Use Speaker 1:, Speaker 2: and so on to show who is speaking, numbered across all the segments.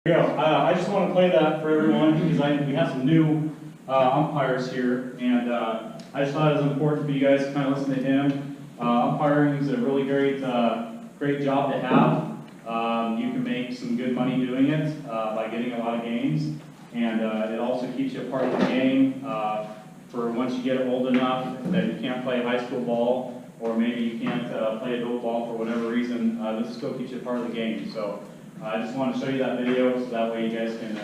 Speaker 1: Here we go. I just want to play that for everyone because we have some new umpires here, and I just thought it was important for you guys to kind of listen to him. Umpiring is a really great job to have. You can make some good money doing it by getting a lot of games, and it also keeps you a part of the game for once you get old enough that you can't play high school ball, or maybe you can't play adult ball for whatever reason. This still keeps you a part of the game. So I just want to show you that video so that way you guys can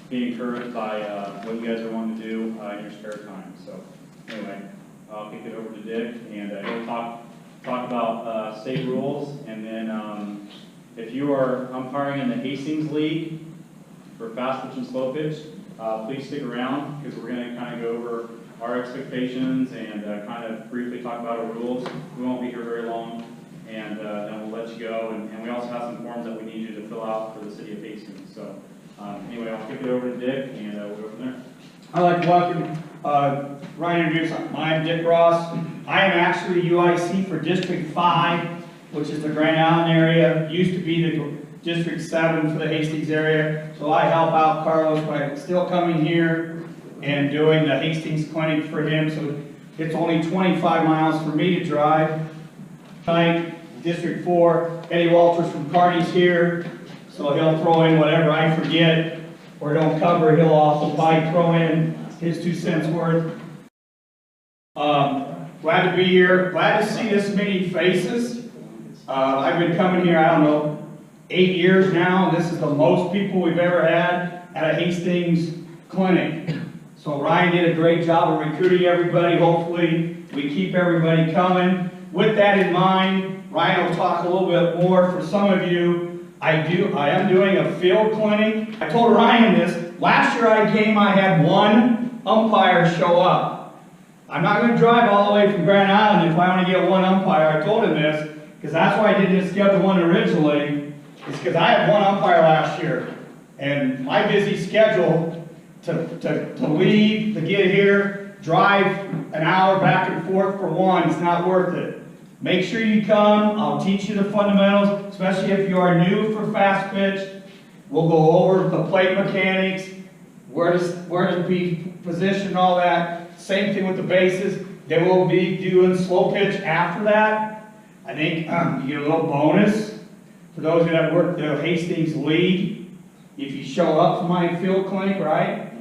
Speaker 1: be encouraged by what you guys are wanting to do in your spare time. So anyway, I'll kick it over to Dick, and he'll talk about state rules, and then if you are umpiring in the Hastings League for fast pitch and slow pitch, please stick around because we're going to kind of go over our expectations and kind of briefly talk about our rules. We won't be here very long, and then we'll let you go. And we also have some forms that we need you to fill out for the city of Hastings. So anyway, I'll kick it over to Dick, and we'll go from there.
Speaker 2: I'd like to welcome Ryan introduce. I'm Dick Ross. I am actually UIC for District 5, which is the Grand Island area. Used to be the District 7 for the Hastings area. So I help out Carlos by still coming here and doing the Hastings clinic for him. So it's only 25 miles for me to drive. Tonight, District 4, Eddie Walters from Carney's here. So he'll throw in whatever I forget or don't cover. He'll also probably throw in his 2 cents worth. Glad to be here. Glad to see this many faces. I've been coming here, I don't know, 8 years now. This is the most people we've ever had at a Hastings clinic. So Ryan did a great job of recruiting everybody. Hopefully we keep everybody coming. With that in mind, Ryan will talk a little bit more. For some of you, I am doing a field clinic. I told Ryan this. Last year I came, I had 1 umpire show up. I'm not going to drive all the way from Grand Island if I only get 1 umpire. I told him this because that's why I didn't schedule 1 originally. It's because I had 1 umpire last year. And my busy schedule to leave, to get here, drive an hour back and forth for 1, it's not worth it. Make sure you come. I'll teach you the fundamentals, especially if you are new for fast pitch. We'll go over the plate mechanics, where to be positioned, all that. Same thing with the bases. Then we'll be doing slow pitch after that. I think you get a little bonus for those that have worked the Hastings League. If you show up for my field clinic, right?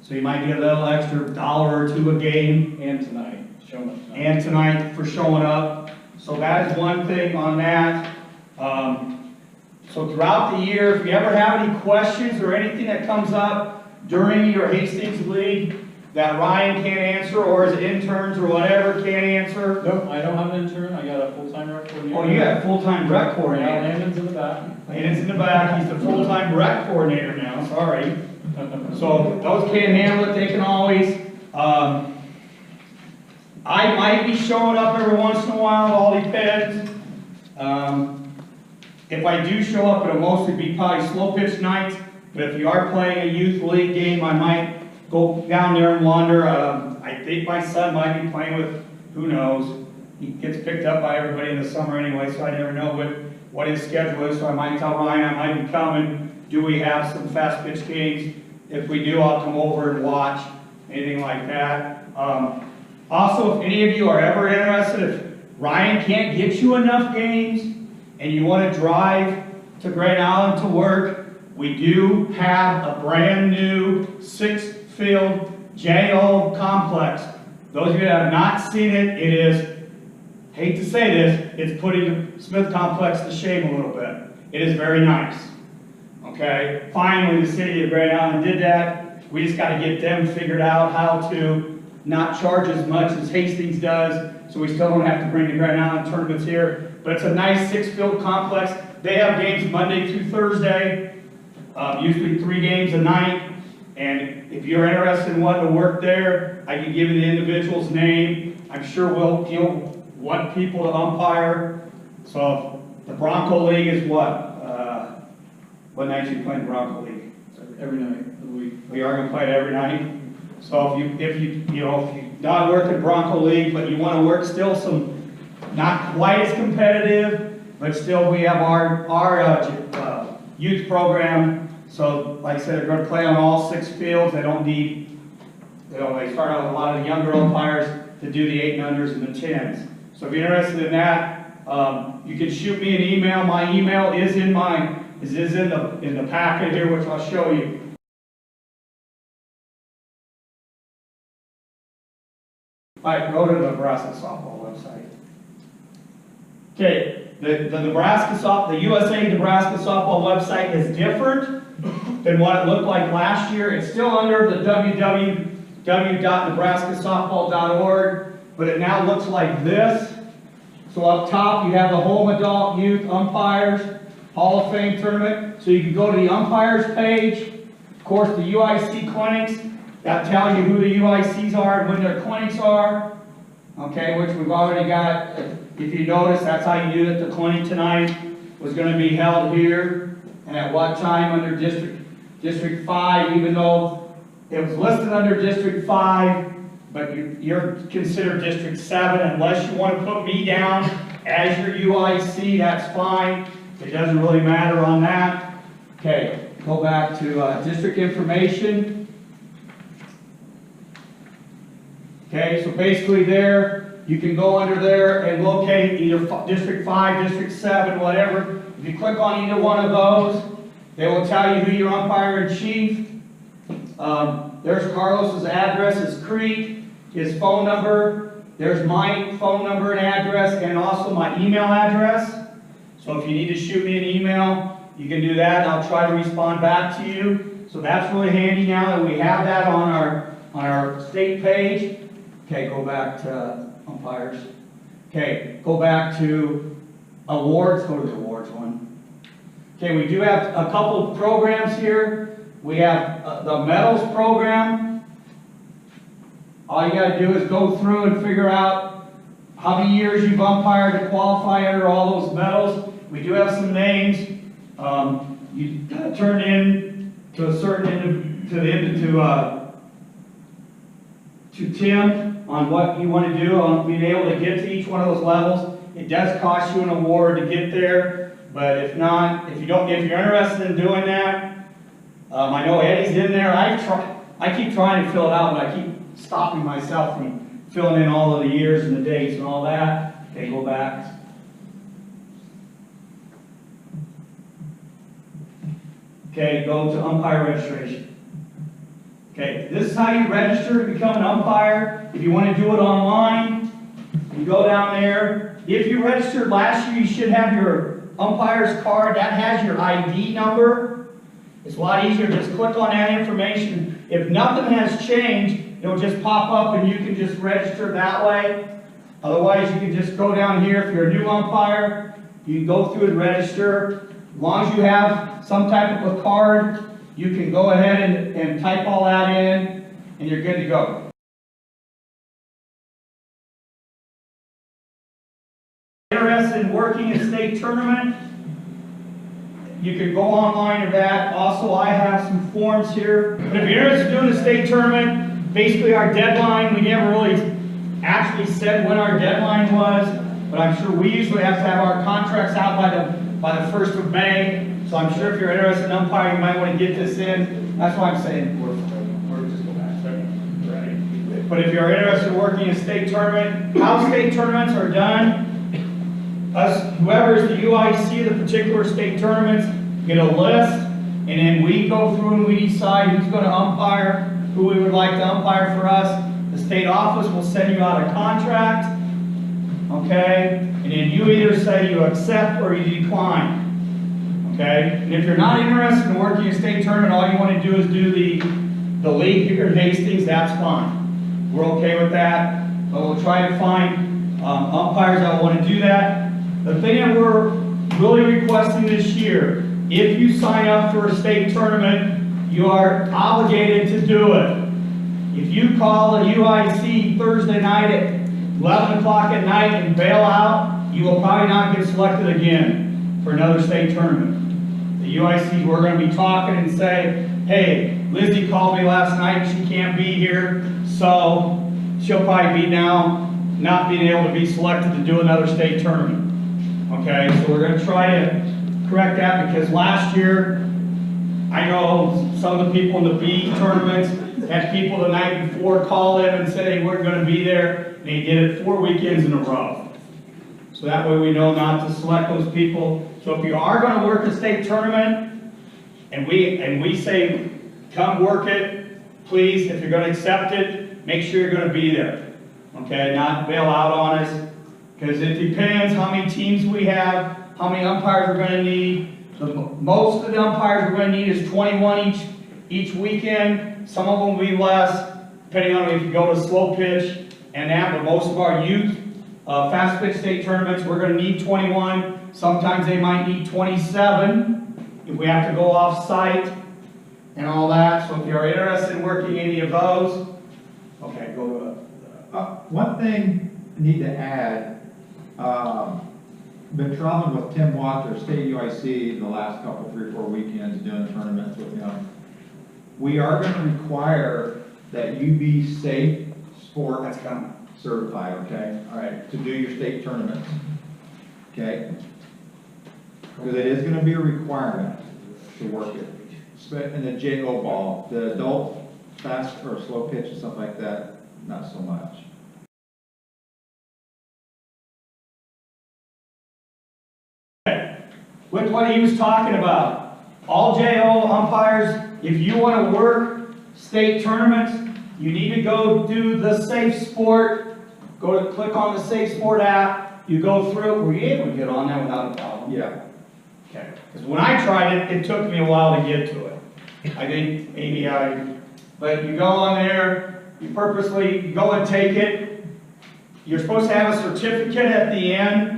Speaker 2: So you might get a little extra $1 or $2 a game.
Speaker 1: And tonight, showing up tonight.
Speaker 2: And tonight for showing up. So that is one thing on that. So throughout the year, if you ever have any questions or anything that comes up during your Hastings League that Ryan can't answer, or his interns or whatever can't answer.
Speaker 1: Nope, I don't have an intern. I got a full-time rec coordinator.
Speaker 2: Oh, you got a full-time rec coordinator.
Speaker 1: Yeah, Landon's in the back.
Speaker 2: Landon's in the back. He's the full-time rec coordinator now. Sorry. So those can't handle it. They can always. I might be showing up every once in a while. It all depends. If I do show up, it'll mostly be probably slow pitch nights. But if you are playing a youth league game, I might go down there and wander. I think my son might be playing with, who knows. He gets picked up by everybody in the summer anyway, so I never know what his schedule is. So I might tell Ryan I might be coming. Do we have some fast pitch games? If we do, I'll come over and watch. Anything like that. Also, if any of you are ever interested, if Ryan can't get you enough games and you want to drive to Grand Island to work, we do have a brand new 6-field JO complex. Those of you that have not seen it, it is, hate to say this, it's putting the Smith complex to shame a little bit. It is very nice. Okay, finally the city of Grand Island did that. We just got to get them figured out how to not charge as much as Hastings does, so we still don't have to bring the Grand Island tournaments here. But it's a nice 6-field complex. They have games Monday through Thursday, usually 3 games a night. And if you're interested in wanting to work there, I can give you the individual's name. I'm sure you'll want people to umpire. So the Bronco League is what? What nights you playing Bronco League?
Speaker 1: Every night of the week.
Speaker 2: We are going to play it every night. So if you not working Bronco League, but you want to work still some, not quite as competitive, but still we have our youth program So, like I said, they're going to play on all 6 fields. They don't need, they start out with a lot of the younger umpires to do the 8 and unders and the 10s. So if you're interested in that, you can shoot me an email. My email is in the packet here, which I'll show you. All right, go to the Nebraska softball website. Okay, the USA Nebraska softball website is different than what it looked like last year. It's still under the www.nebraskasoftball.org, but it now looks like this. So up top you have the home adult youth umpires Hall of Fame tournament. So you can go to the umpires page. Of course, the UIC clinics, that tells you who the UICs are and when their clinics are. Okay, which we've already got. If you notice, that's how you do it. The clinic tonight was going to be held here, and at what time under District 5, even though it was listed under District 5, but you're considered District 7, unless you want to put me down as your UIC, that's fine. It doesn't really matter on that. Okay, go back to district information. Okay, so basically there, you can go under there and locate either District 5, District 7, whatever. If you click on either one of those, they will tell you who your umpire-in-chief. There's Carlos's address, his Crete, his phone number. There's my phone number and address, and also my email address. So if you need to shoot me an email, you can do that, and I'll try to respond back to you. So that's really handy now that we have that on our state page. Okay, go back to umpires. Okay, go back to awards. Go to the awards one. Okay, we do have a couple of programs here. We have the medals program. All you got to do is go through and figure out how many years you've umpired to qualify under all those medals. We do have some names. You turn in to a certain to Tim on what you want to do on being able to get to each one of those levels. It does cost you an award to get there, but if not, if you're interested in doing that, I know Eddie's in there. I keep trying to fill it out, but I keep stopping myself from filling in all of the years and the dates and all that. Okay, go back. Okay, go to umpire registration. Okay, this is how you register to become an umpire. If you want to do it online, you go down there. If you registered last year, you should have your umpire's card. That has your ID number. It's a lot easier. Just click on that information. If nothing has changed, it'll just pop up and you can just register that way. Otherwise, you can just go down here. If you're a new umpire, you can go through and register. As long as you have some type of a card, you can go ahead and type all that in, and you're good to go. Interested in working in state tournament, you can go online to that. Also, I have some forms here. But if you're interested in doing a state tournament, basically our deadline, we never really actually said when our deadline was, but I'm sure we usually have to have our contracts out by the 1st of May. So I'm sure if you're interested in umpiring, you might want to get this in. That's why I'm saying we're just go back. Right. But if you're interested in working in a state tournament, how state tournaments are done, whoever is the UIC of the particular state tournaments, get a list, and then we go through and we decide who's going to umpire, who we would like to umpire for us. The state office will send you out a contract, okay, and then you either say you accept or you decline. Okay, and if you're not interested in working a state tournament, all you want to do is do the league here in Hastings, that's fine. We're okay with that, but we'll try to find umpires that want to do that. The thing that we're really requesting this year, if you sign up for a state tournament, you are obligated to do it. If you call the UIC Thursday night at 11 o'clock at night and bail out, you will probably not get selected again for another state tournament. The UICs, we're going to be talking and say, hey, Lizzie called me last night, she can't be here, so she'll probably be now not being able to be selected to do another state tournament. Okay, so we're going to try to correct that because last year I know some of the people in the B tournaments had people the night before call in and say they weren't going to be there, and they did it 4 weekends in a row. So that way we know not to select those people. So if you are going to work a state tournament, and we say, come work it, please, if you're going to accept it, make sure you're going to be there. Okay, not bail out on us, because it depends how many teams we have, how many umpires we're going to need. Most of the umpires we're going to need is 21 each weekend. Some of them will be less, depending on if you go to slow pitch and that, but most of our youth fast pitch state tournaments, we're going to need 21. Sometimes they might need 27 if we have to go off site and all that. So if you're interested in working any of those, okay, go to
Speaker 3: One thing I need to add, been traveling with Tim Watts, state UIC, the last couple, 3 or 4 weekends doing tournaments with him. We are going to require that you be safe sport
Speaker 2: that's coming.
Speaker 3: certified, okay? All right, to do your state tournaments, okay? Because it is going to be a requirement to work it. In the JO ball, the adult fast or slow pitch and stuff like that, not so much.
Speaker 2: With what he was talking about, all JO umpires, if you want to work state tournaments, you need to go do the Safe Sport. Go to click on the Safe Sport app. You go through it. Were you able to get on there without a problem?
Speaker 3: Yeah.
Speaker 2: Okay. Because when I tried it, it took me a while to get to it. I think maybe but you go on there, you purposely go and take it. You're supposed to have a certificate at the end.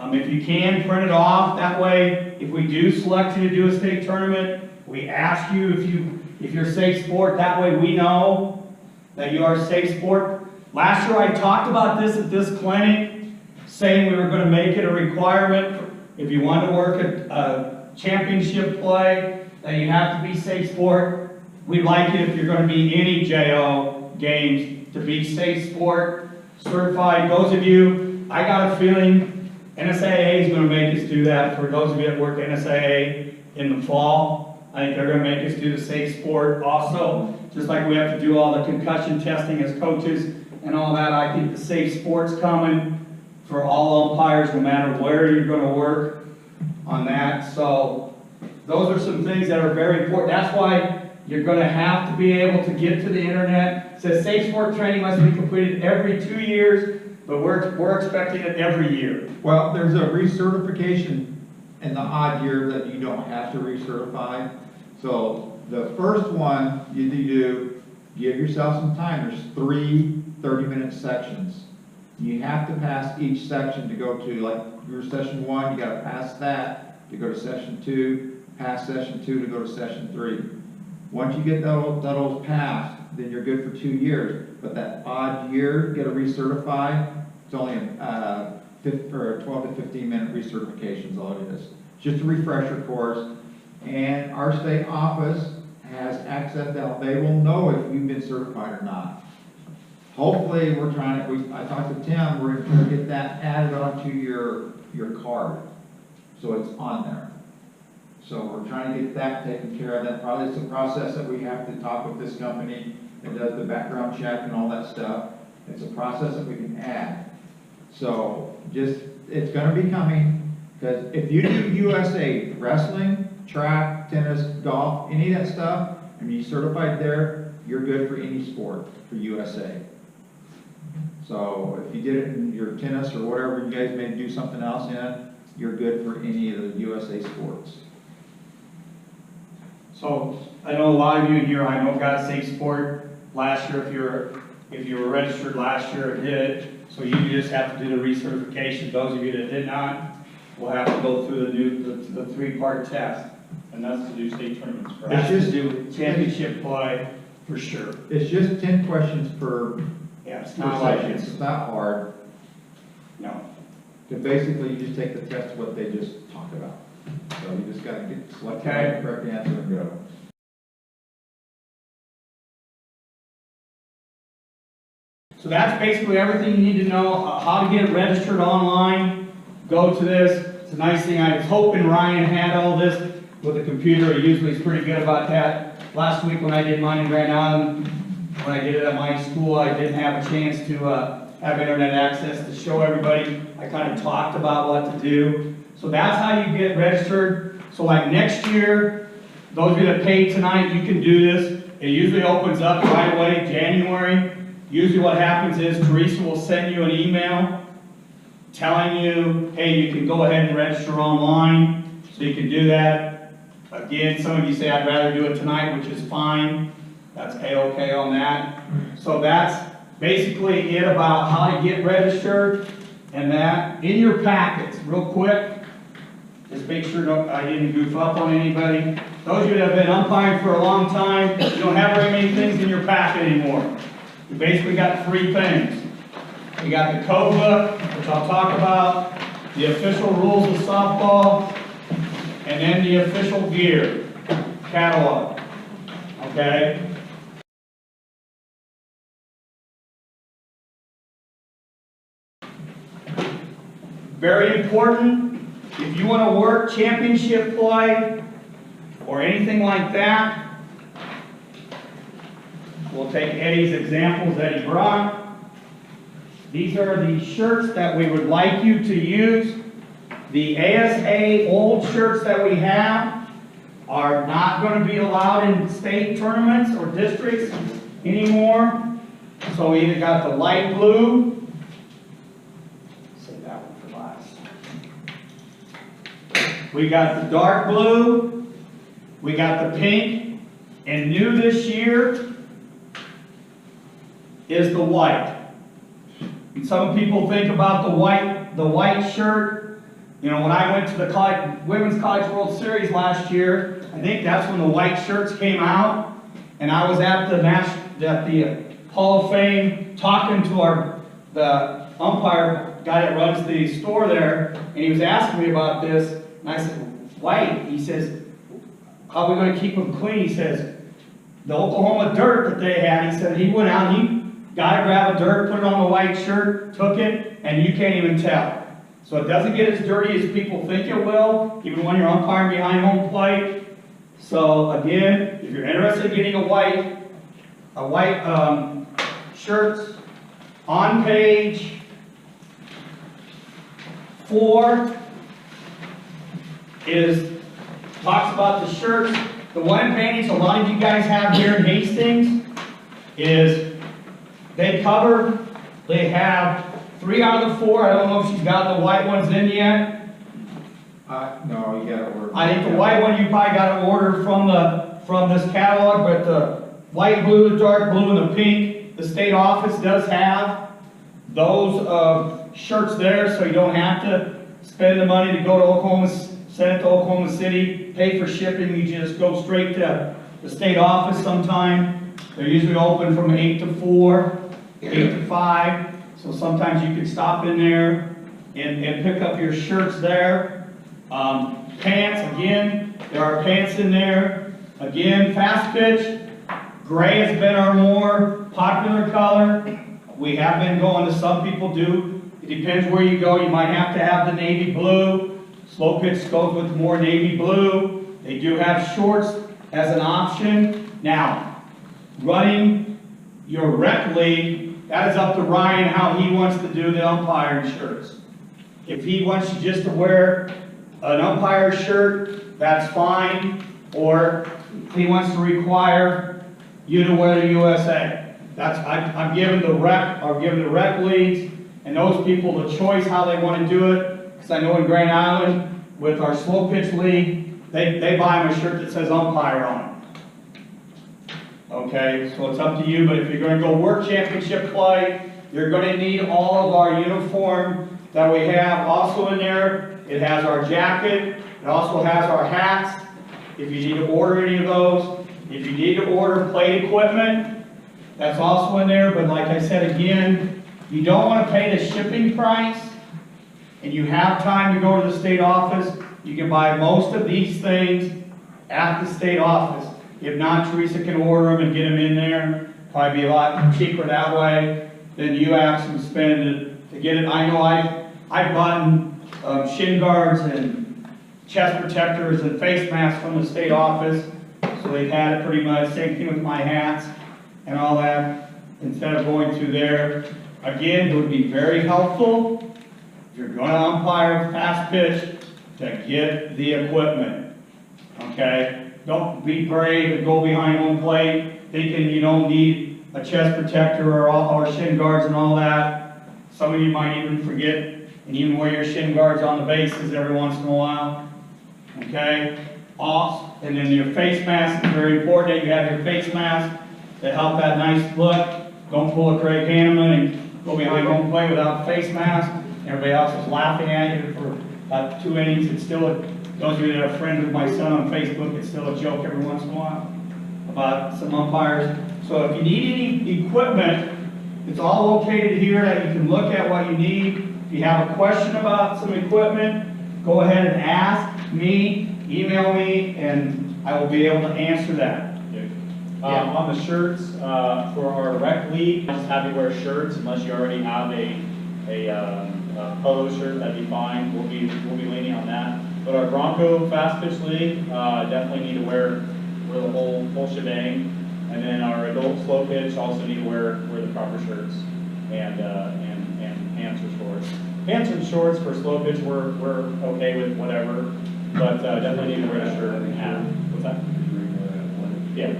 Speaker 2: If you can, print it off. That way, if we do select you to do a state tournament, we ask you if you're safe sport. That way we know that you are safe sport. Last year I talked about this at this clinic, saying we were going to make it a requirement if you want to work a championship play, that you have to be safe sport. We'd like it if you're going to be any JO games to be safe sport certified. Those of you, I got a feeling NSAA is going to make us do that. For those of you that work NSAA in the fall, I think they're going to make us do the safe sport also. Just like we have to do all the concussion testing as coaches and all that, I think the safe sport's coming for all umpires, no matter where you're going to work on that. So those are some things that are very important. That's why you're going to have to be able to get to the internet. It says safe sport training must be completed every 2 years, but we're expecting it every year.
Speaker 3: Well, there's a recertification in the odd year that you don't have to recertify. So the first one you do, give yourself some time. There's 3 30-minute sections. You have to pass each section to go to, like your session 1, you got to pass that to go to session 2, pass session 2 to go to session 3. Once you get those passed, then you're good for 2 years. But that odd year, get a recertify, it's only a 12 to 15 minute recertification is all it is. Just a refresher course. And our state office has access to, they will know if you've been certified or not. Hopefully, we're trying to, I talked to Tim, we're going to get that added onto your card. So it's on there. So we're trying to get that taken care of. That probably is a process that we have to talk with this company that does the background check and all that stuff. It's a process that we can add. So just, it's going to be coming, because if you do USA wrestling, track, tennis, golf, any of that stuff, and you certified there, you're good for any sport for USA. So if you did it in your tennis or whatever, you guys may do something else in, you're good for any of the USA sports.
Speaker 2: So I know a lot of you here, I know got safe sport last year. If you were registered last year, it did. So you just have to do the recertification. Those of you that did not will have to go through the 3-part test, and that's to do state tournaments. That's to do championship play for sure.
Speaker 3: It's just 10 questions per.
Speaker 2: Yeah, it's not like
Speaker 3: it's not hard.
Speaker 2: No.
Speaker 3: Because basically, you just take the test what they just talked about. So you just got to select the correct answer and go.
Speaker 2: So that's basically everything you need to know. How to get registered online. Go to this. It's a nice thing. I was hoping Ryan had all this. with a computer. He usually is pretty good about that. Last week when I did mine in Grand Island, when I did it at my school, I didn't have a chance to have internet access to show everybody. I kind of talked about what to do. So that's how you get registered. So like next year, those of you that paid tonight, you can do this. It usually opens up right away, January. Usually what happens is Teresa will send you an email telling you, hey, you can go ahead and register online. So you can do that. Again, some of you say I'd rather do it tonight, which is fine. That's A-okay on that. So that's basically it about how to get registered. And that in your packets, real quick, just make sure I didn't goof up on anybody. Those of you that have been umpiring for a long time, you don't have very many things in your packet anymore. You basically got 3 things. You got the code book, which I'll talk about, the official rules of softball, and then the official gear catalog. Okay? Very important, if you want to work championship play or anything like that, we'll take Eddie's examples that he brought. These are the shirts that we would like you to use. The ASA old shirts that we have are not going to be allowed in state tournaments or districts anymore. So we either got the light blue, save that one for last. We got the dark blue, we got the pink, and new this year is the white. And some people think about the white shirt. You know, when I went to the Women's College World Series last year, I think that's when the white shirts came out. And I was at the Hall of Fame talking to the umpire guy that runs the store there, and he was asking me about this. And I said, white. He says, how are we going to keep them clean? He says, the Oklahoma dirt that they had, he said he went out and he got to grab a dirt, put it on the white shirt, took it, and you can't even tell. So it doesn't get as dirty as people think it will, even when you're umpiring behind home plate. So again, if you're interested in getting a white shirt, on page 4 talks about the shirts. The one advantage a lot of you guys have here in Hastings is they have 3 out of the 4. I don't know if she's got the white ones in yet.
Speaker 3: No, you gotta order.
Speaker 2: I think the white one you probably got to order from this catalog, but the light blue, the dark blue, and the pink, the state office does have those shirts there, so you don't have to spend the money to go to Oklahoma, send it to Oklahoma City, pay for shipping. You just go straight to the state office sometime. They're usually open from 8 to 4, 8 to 5. So sometimes you can stop in there and pick up your shirts there. Pants, again, there are pants in there. Again, fast pitch, gray has been our more popular color. We have been going to, some people do. It depends where you go. You might have to have the navy blue. Slow pitch goes with more navy blue. They do have shorts as an option. Now, running your rec league, that is up to Ryan how he wants to do the umpiring shirts. If he wants you just to wear an umpire shirt, that's fine. Or if he wants to require you to wear the USA. I'm giving the rec leagues and those people the choice how they want to do it. Because I know in Grand Island, with our slow pitch league, they buy them a shirt that says umpire on it. Okay, so it's up to you, but if you're going to go work championship play, you're going to need all of our uniform that we have also in there. It has our jacket, it also has our hats, if you need to order any of those. If you need to order plate equipment, that's also in there, but like I said again, you don't want to pay the shipping price, and you have time to go to the state office, you can buy most of these things at the state office. If not, Teresa can order them and get them in there. Probably be a lot cheaper that way than you actually spend it to get it. I know I've bought shin guards and chest protectors and face masks from the state office. So they've had it pretty much, same thing with my hats and all that, instead of going through there. Again, it would be very helpful if you're going to umpire fast pitch to get the equipment, okay? Don't be brave and go behind home plate thinking you don't need a chest protector or shin guards and all that. Some of you might even forget and even wear your shin guards on the bases every once in a while, okay? Off, and then your face mask is very important that you have your face mask to help that nice look. Don't pull a Craig Hanneman and go behind home plate without a face mask. Everybody else is laughing at you for about 2 innings. It's still, those of you that are friends with my son on Facebook, it's still a joke every once in a while about some umpires. So if you need any equipment, it's all located here that you can look at what you need. If you have a question about some equipment, go ahead and ask me, email me, and I will be able to answer that.
Speaker 1: On the shirts, for our rec league, just have you wear shirts unless you already have a polo shirt, that'd be fine. We'll be leaning on that. But our Bronco fast pitch league, definitely need to wear the whole shebang. And then our adult slow pitch also need to wear the proper shirts and pants or shorts. Pants and shorts for slow pitch, we're okay with whatever, but definitely need to wear a shirt and hat. What's that? Yeah.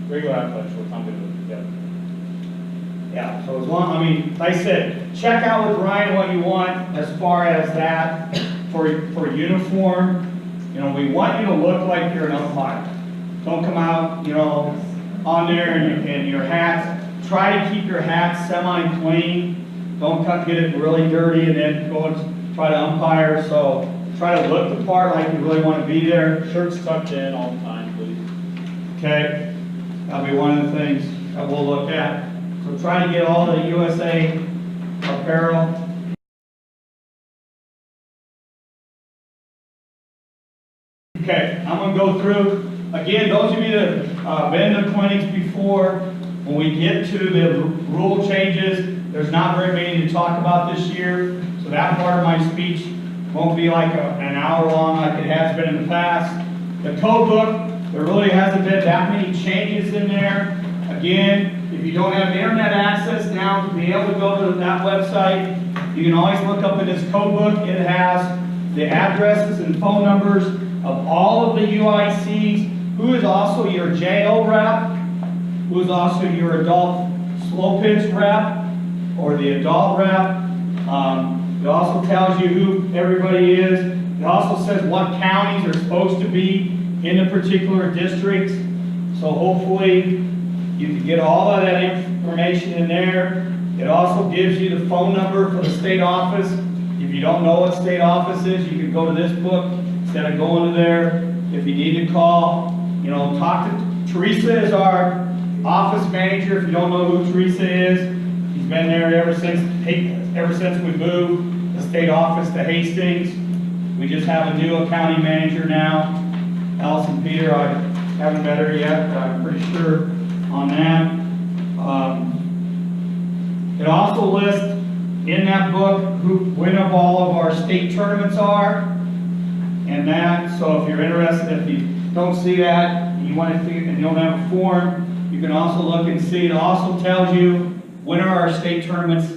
Speaker 1: Regular athletic shorts, I'm good with it.
Speaker 2: Yeah, so as long, I mean, like I said, check out with Ryan what you want as far as that for uniform. You know, we want you to look like you're an umpire. Don't come out, you know, on there and your hats. Try to keep your hats semi-clean. Don't get it really dirty and then go and try to umpire. So try to look the part like you really want to be there.
Speaker 1: Shirts tucked in all the time, please.
Speaker 2: Okay. That'll be one of the things that we'll look at. So try to get all the USA apparel. Okay, I'm going to go through, again, those of you that have been to clinics before, when we get to the rule changes, there's not very many to talk about this year, so that part of my speech won't be like an hour long like it has been in the past. The code book, there really hasn't been that many changes in there. Again, if you don't have internet access now to be able to go to that website, you can always look up in this code book. It has the addresses and phone numbers of all of the UICs, who is also your JO rep, who is also your adult slow pitch rep, or the adult rep. It also tells you who everybody is. It also says what counties are supposed to be in the particular districts. So hopefully you can get all of that information in there. It also gives you the phone number for the state office. If you don't know what state office is, you can go to this book instead of going to there. If you need to call, you know, talk to Teresa is our office manager. If you don't know who Teresa is, he's been there ever since we moved the state office to Hastings. We just have a new county manager now. Allison Peter, I haven't met her yet, but I'm pretty sure on that. It also lists in that book when of all of our state tournaments are, and that. So if you're interested, if you don't see that, and you want to see it and you don't have a form, you can also look and see. It also tells you when are our state tournaments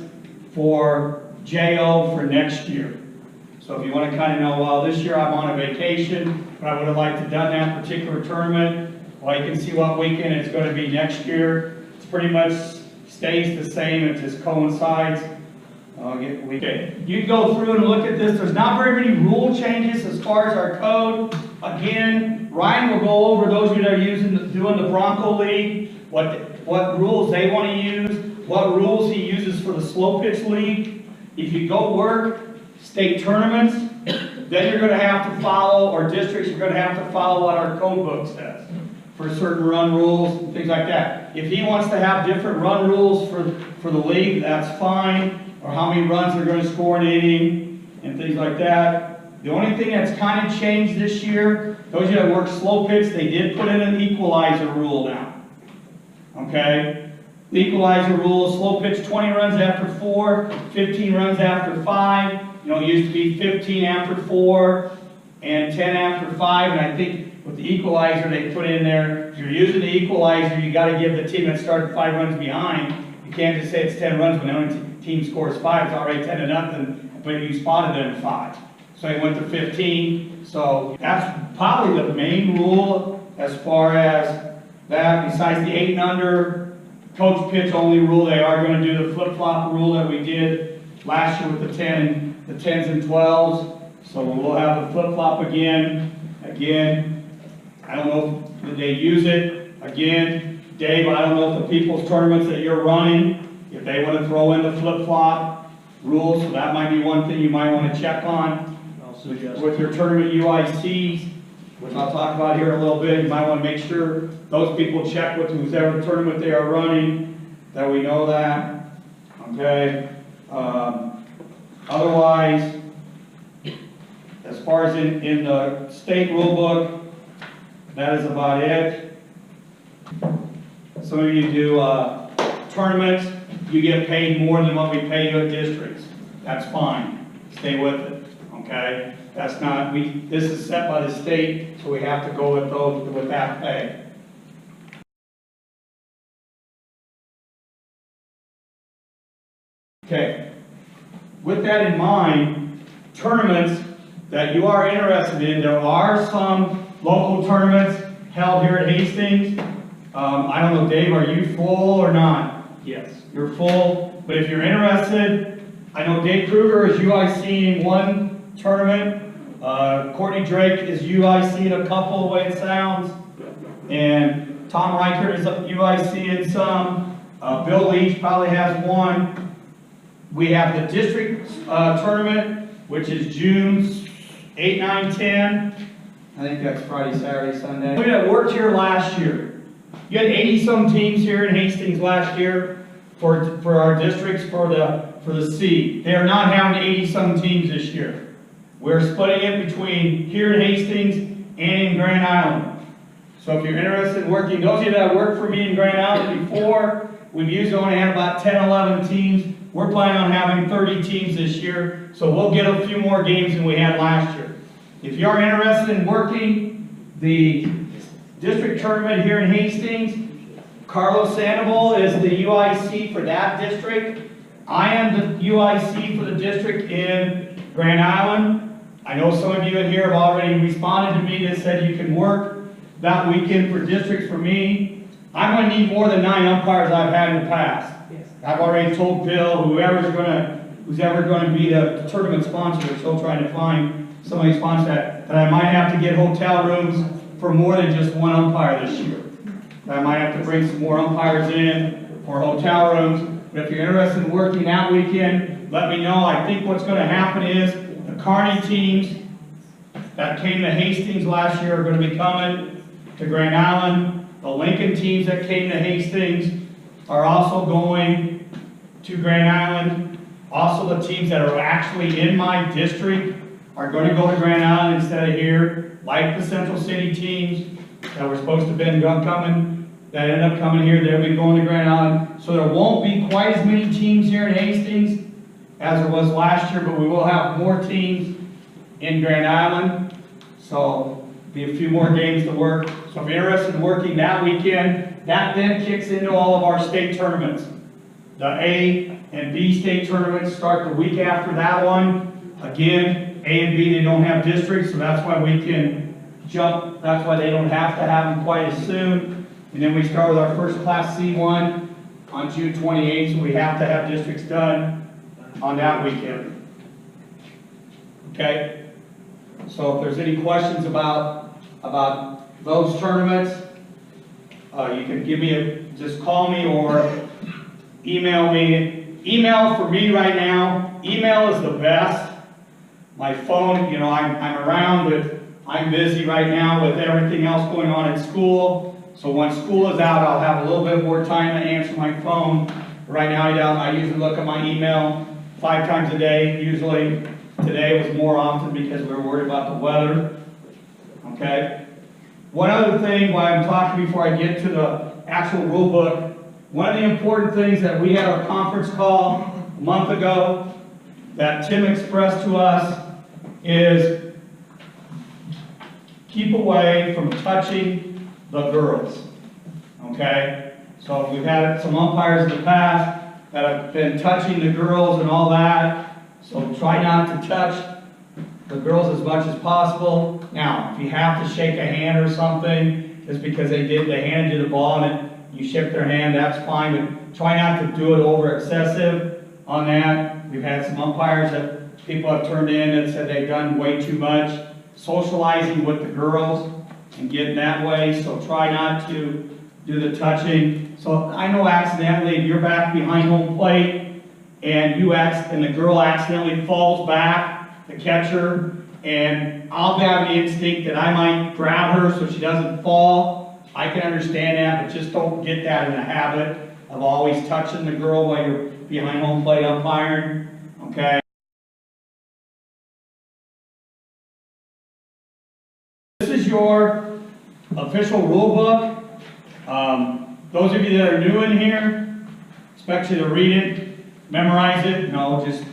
Speaker 2: for JO for next year. So if you want to kind of know, well, this year I'm on a vacation, but I would have liked to have done that particular tournament, well, you can see what weekend it's going to be next year. It's pretty much stays the same, it just coincides. Okay. You can go through and look at this. There's not very many rule changes as far as our code. Again, Ryan will go over those of you that are doing the Bronco League, what rules they want to use, what rules he uses for the slow pitch league. If you go work state tournaments, then you're going to have to follow, or districts, you're going to have to follow what our code book says for certain run rules and things like that. If he wants to have different run rules for the league, that's fine, or how many runs they're going to score in an inning and things like that. The only thing that's kind of changed this year, those of you that work slow pitch, they did put in an equalizer rule now. Okay? The equalizer rule, slow pitch 20 runs after 4, 15 runs after 5. You know, it used to be 15 after 4, and 10 after 5, and I think with the equalizer they put in there, if you're using the equalizer, you gotta give the team that started 5 runs behind. You can't just say it's 10 runs when the other team scores 5, it's already 10-0, but you spotted them 5. So it went to 15, so that's probably the main rule as far as that, besides the 8 and under, coach pitch only rule. They are gonna do the flip-flop rule that we did last year with the 10s and 12s. So we'll have the flip-flop again. I don't know if they use it. Again, Dave, I don't know if the people's tournaments that you're running, if they want to throw in the flip-flop rule, so that might be one thing you might want to check on. With your tournament UICs, which I'll talk about here in a little bit, you might want to make sure those people check with whoever tournament they are running, that we know that. Okay. Otherwise, as far as in the state rule book, that is about it. Some of you do tournaments, you get paid more than what we pay you at districts. That's fine. Stay with it. Okay? That's not, this is set by the state, so we have to go with that pay. Okay. With that in mind, tournaments that you are interested in, there are some local tournaments held here at Hastings. I don't know, Dave, are you full or not?
Speaker 1: Yes.
Speaker 2: You're full, but if you're interested, I know Dave Kruger is UIC in one tournament. Courtney Drake is UIC in a couple, the way it sounds. And Tom Reichert is UIC in some. Bill Leach probably has one. We have the district tournament, which is June 8, 9, 10. I think that's Friday, Saturday, Sunday. We had worked here last year. You had 80-some teams here in Hastings last year for our districts for the C. They are not having 80-some teams this year. We're splitting it between here in Hastings and in Grand Island. So if you're interested in working, those of you that worked for me in Grand Island before, we've usually only had about 10, 11 teams. We're planning on having 30 teams this year, so we'll get a few more games than we had last year. If you're interested in working the district tournament here in Hastings, Carlos Sandoval is the UIC for that district. I am the UIC for the district in Grand Island. I know some of you in here have already responded to me that said you can work that weekend for districts for me. I'm going to need more than 9 umpires I've had in the past. Yes. I've already told Bill, who's ever going to be the tournament sponsor, we're still trying to find somebody to sponsor that I might have to get hotel rooms for more than just one umpire this year. I might have to bring some more umpires in for hotel rooms. But if you're interested in working that weekend, let me know. I think what's going to happen is the Kearney teams that came to Hastings last year are going to be coming to Grand Island. The Lincoln teams that came to Hastings are also going to Grand Island. Also, the teams that are actually in my district are going to go to Grand Island instead of here, like the Central City teams that were supposed to have been coming, that ended up coming here. They'll be going to Grand Island. So there won't be quite as many teams here in Hastings as there was last year, but we will have more teams in Grand Island. So be a few more games to work. So if you're interested in working that weekend, that then kicks into all of our state tournaments. The A and B state tournaments start the week after that one. Again, A and B, they don't have districts, so that's why we can jump. That's why they don't have to have them quite as soon. And then we start with our first Class C1 on June 28th, so we have to have districts done on that weekend. Okay? So if there's any questions about those tournaments, you can give me just call me or email me. Email for me right now, email is the best. My phone, I'm around, but I'm busy right now with everything else going on at school. So when school is out, I'll have a little bit more time to answer my phone. Right now, I usually look at my email 5 times a day. Usually, today was more often because we were worried about the weather. Okay? One other thing while I'm talking before I get to the actual rule book, one of the important things that we had our conference call a month ago that Tim expressed to us is keep away from touching the girls, okay? So we've had some umpires in the past that have been touching the girls and all that, so try not to touch the girls as much as possible. Now, if you have to shake a hand or something, just because they handed you the ball and you shook their hand, that's fine, but try not to do it over excessive on that. We've had some umpires that people have turned in that said they've done way too much socializing with the girls and getting that way, so try not to do the touching. So I know accidentally, if you're back behind home plate and the girl accidentally falls back, the catcher, and I'll have an instinct that I might grab her so she doesn't fall. I can understand that, but just don't get that in the habit of always touching the girl while you're behind home plate umpiring, okay? This is your official rule book. Those of you that are new in here, expect you to read it, memorize it, just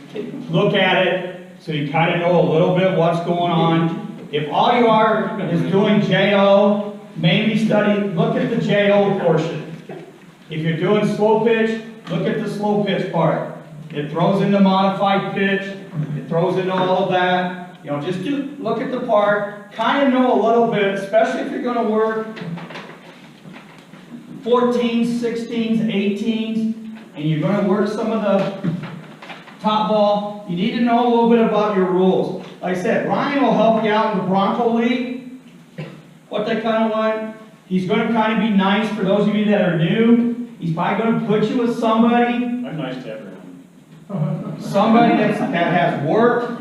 Speaker 2: look at it so you kind of know a little bit what's going on. If all you are is doing JO, mainly study, look at the JO portion. If you're doing slow pitch, look at the slow pitch part. It throws into modified pitch, it throws into all of that. Just look at the part, kind of know a little bit, especially if you're going to work 14s, 16s, 18s, and you're going to work some of the top ball. You need to know a little bit about your rules. Like I said, Ryan will help you out in the Bronco League, what they kind of want. He's going to kind of be nice for those of you that are new. He's probably going to put you with somebody.
Speaker 1: I'm nice to everyone.
Speaker 2: Somebody that has worked.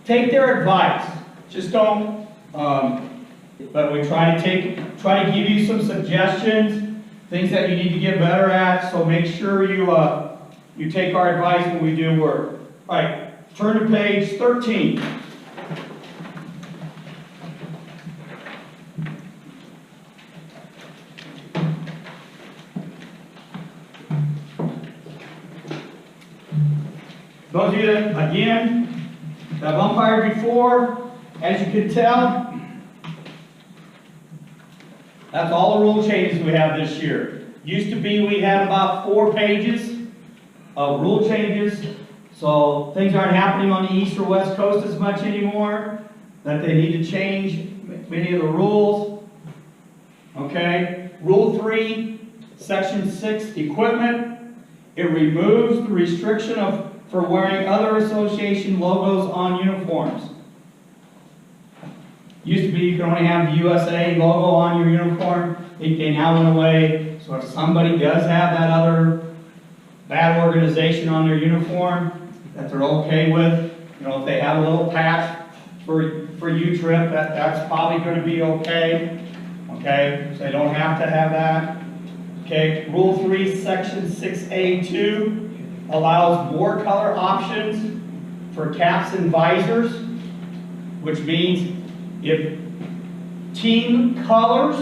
Speaker 2: Take their advice. Just don't. But we try to give you some suggestions, things that you need to get better at. So make sure you take our advice when we do work. All right, turn to page 13. Those of you that, again, that have umpired before, as you can tell, that's all the rule changes we have this year. Used to be we had about 4 pages of rule changes, so things aren't happening on the East or West Coast as much anymore, that they need to change many of the rules. Okay, Rule 3, Section 6, equipment. It removes the restriction for wearing other association logos on uniforms. Used to be you could only have the USA logo on your uniform. They now went away. So if somebody does have that other bad organization on their uniform that they're okay with, if they have a little patch for U-Trip, that's probably going to be okay. Okay, so they don't have to have that. Okay, Rule 3, Section 6A2 allows more color options for caps and visors, which means if team colors,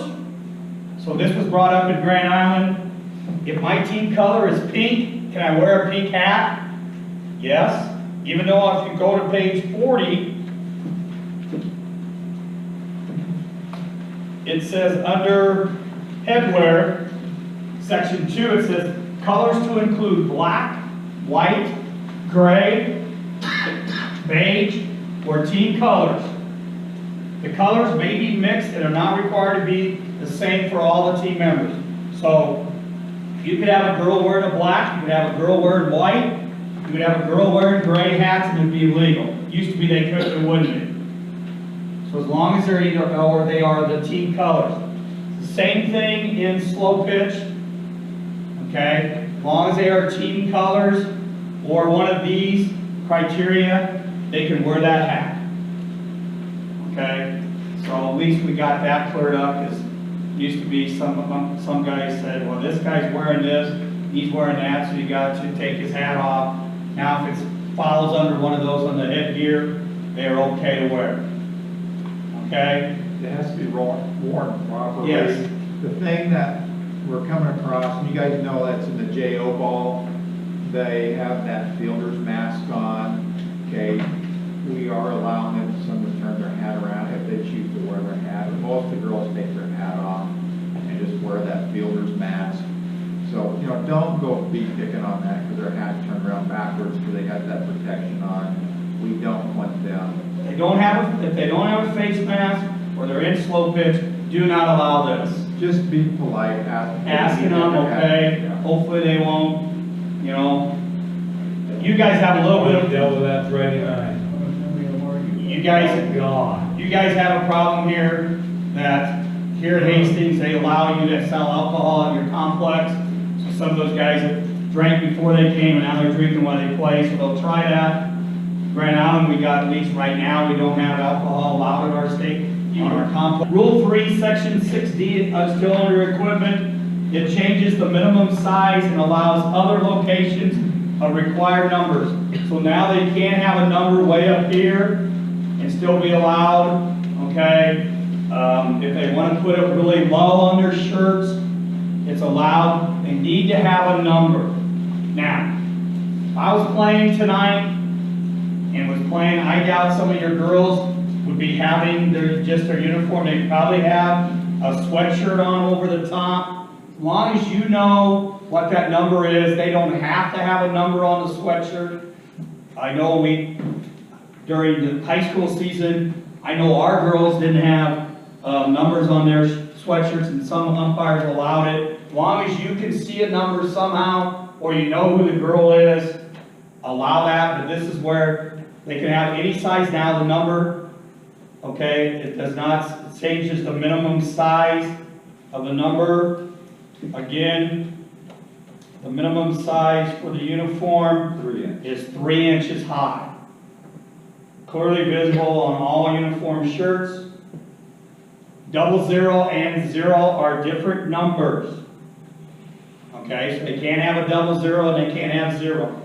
Speaker 2: so this was brought up in Grand Island, if my team color is pink, can I wear a pink hat? Yes. Even though if you go to page 40, it says under headwear, section 2, it says colors to include black, white, gray, beige, or team colors. The colors may be mixed and are not required to be the same for all the team members. So you could have a girl wearing a black, you could have a girl wearing white, you could have a girl wearing gray hats, and it would be illegal. It used to be they couldn't, it wouldn't be. So as long as they're either or they are the team colors. The same thing in slow pitch. Okay? As long as they are team colors or one of these criteria, they can wear that hat. Okay, so at least we got that cleared up, because it used to be some guys said, well, this guy's wearing this, he's wearing that, so you got to take his hat off. Now if it falls under one of those on the headgear, they're okay to wear. Okay?
Speaker 3: It has to be worn properly.
Speaker 2: Yes.
Speaker 3: The thing that we're coming across, and you guys know that's in the JO ball, they have that fielder's mask on. Okay, we are allowing them some to turn their hat around if they choose to wear their mask. So, don't go be picking on that because their hat turned around backwards because they got that protection on. We don't want them.
Speaker 2: If they don't have a face mask or they're in slow pitch, do not allow this.
Speaker 3: Just be polite,
Speaker 2: Asking them, okay,
Speaker 3: Yeah.
Speaker 2: hopefully they won't, You guys have a little bit of,
Speaker 4: Dealt with that Friday night.
Speaker 2: you guys have a problem here that here at Hastings, they allow you to sell alcohol at your complex. So some of those guys that drank before they came and now they're drinking while they play, so they'll try that. Grand Island, we got, at least right now, we don't have alcohol allowed at our state, on our complex. Rule 3, Section 6D, still under equipment, it changes the minimum size and allows other locations of required numbers. So now they can't have a number way up here and still be allowed, okay? If they want to put it really low on their shirts, it's allowed. They need to have a number. Now, if I was playing tonight and was playing, I doubt some of your girls would be having just their uniform. They'd probably have a sweatshirt on over the top. As long as you know what that number is, they don't have to have a number on the sweatshirt. I know during the high school season, I know our girls didn't have numbers on their sweatshirts, and some umpires allowed it. As long as you can see a number somehow, or you know who the girl is, allow that. But this is where they can have any size now. The number, okay, it does not, it changes the minimum size of the number. Again, the minimum size for the uniform
Speaker 3: 3 inches.
Speaker 2: is 3 inches high. Clearly visible on all uniform shirts. 00 and 0 are different numbers. Okay, so they can't have a 00 and they can't have 0.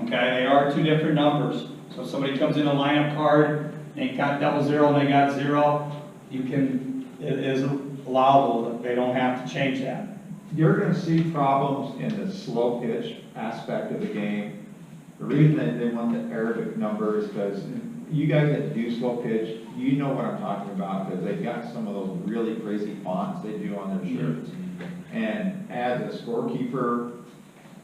Speaker 2: Okay, they are 2 different numbers. So if somebody comes in a lineup card, they got 00 and they got 0, it is allowable. They don't have to change that.
Speaker 3: You're going to see problems in the slow pitch aspect of the game. The reason that they want the Arabic number is because you guys that do slow pitch, you know what I'm talking about, because they've got some of those really crazy fonts they do on their shirts. And as a scorekeeper,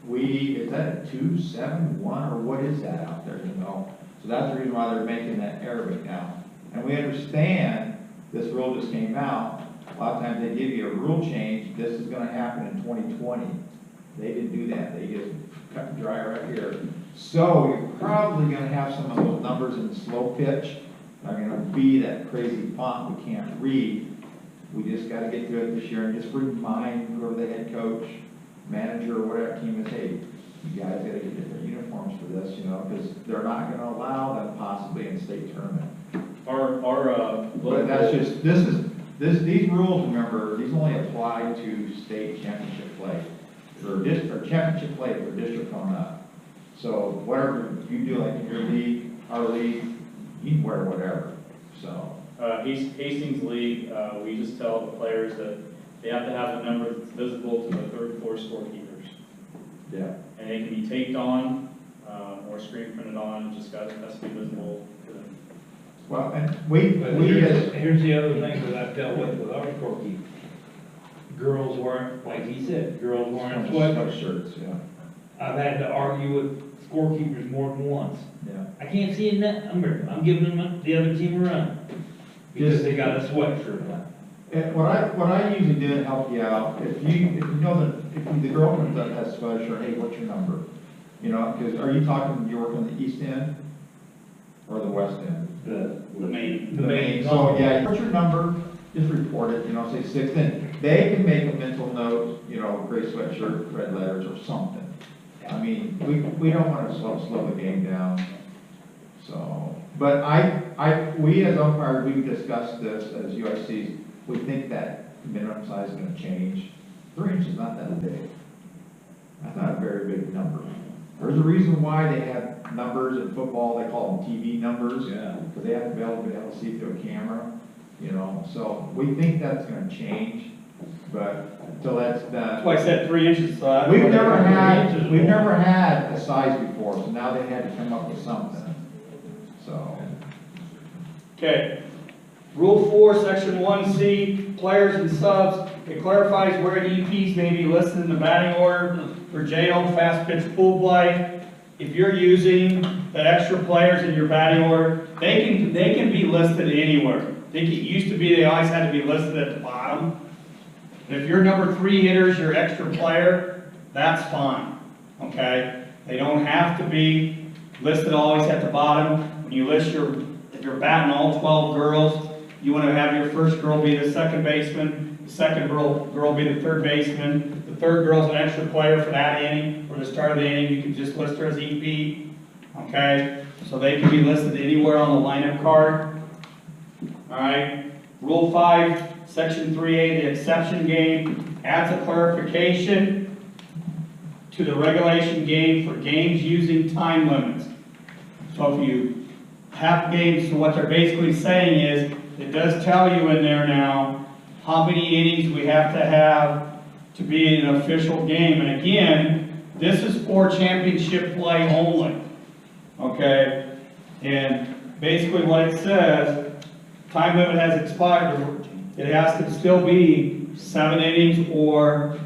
Speaker 3: is that a 2-7-1 or what is that out there, So that's the reason why they're making that Arabic now. And we understand this rule just came out. A lot of times they give you a rule change. This is going to happen in 2020. They didn't do that. They just cut and dry right here. So you're probably going to have some of those numbers in the slow pitch are going to be that crazy font we can't read. We just got to get through it this year and just remind whoever the head coach, manager, or whatever team is, hey, you guys got to get different uniforms for this, because they're not going to allow them possibly in state tournament. But that's just, these rules, remember, these only apply to state championship play, or championship play for district coming up. So whatever you do, like in your league, our league, you can wear whatever, so.
Speaker 1: Hastings League, we just tell the players that they have to have a number that's visible to the third floor scorekeepers.
Speaker 3: Yeah.
Speaker 1: And they can be taped on, or screen printed on, it just has to be visible to them.
Speaker 3: Well, and
Speaker 4: Here's the other thing that I've dealt with our scorekeeper. Girls weren't, like he said, girls wearing
Speaker 3: sweatshirts, yeah.
Speaker 4: I've had to argue with scorekeepers more than once.
Speaker 3: Yeah.
Speaker 4: I can't see a net number. I'm giving them the other team a run because they got a sweatshirt on.
Speaker 3: And what I usually do to help you out, if you know that if the girl comes up has a sweatshirt, hey, what's your number? Because are you talking you're working the east end or the west end?
Speaker 2: The main.
Speaker 3: The main. So yeah, what's your number? Just report it. Say 6. Then they can make a mental note. Gray sweatshirt, red letters, or something. I mean, we don't want to slow the game down. So, but we as umpires, we've discussed this as UICs. We think that minimum size is going to change. 3 inches is not that big. That's not a very big number. There's a reason why they have numbers in football. They call them TV numbers. Yeah. Because they have to be able to see through a camera. So we think that's going to change. But until that's done.
Speaker 2: That's why I said 3 inches. So
Speaker 3: we've never had a size before, so now they had to come up with something. So.
Speaker 2: Okay. Rule 4, Section 1C, players and subs. It clarifies where EPs may be listed in the batting order for JO fast pitch pool play. If you're using the extra players in your batting order, they can be listed anywhere. I think it used to be they always had to be listed at the bottom. If your number 3 hitter is your extra player, that's fine, okay? They don't have to be listed always at the bottom. When you list if you're batting all 12 girls, you want to have your first girl be the second baseman, the second girl be the third baseman, the third girl's an extra player for that inning, or the start of the inning, you can just list her as EP, okay? So they can be listed anywhere on the lineup card. All right, Rule 5, Section 3A, the exception game, adds a clarification to the regulation game for games using time limits. So if you have games, so what they're basically saying is, it does tell you in there now how many innings we have to be in an official game. And again, this is for championship play only, okay? And basically what it says, time limit has expired. It has to still be 7 innings or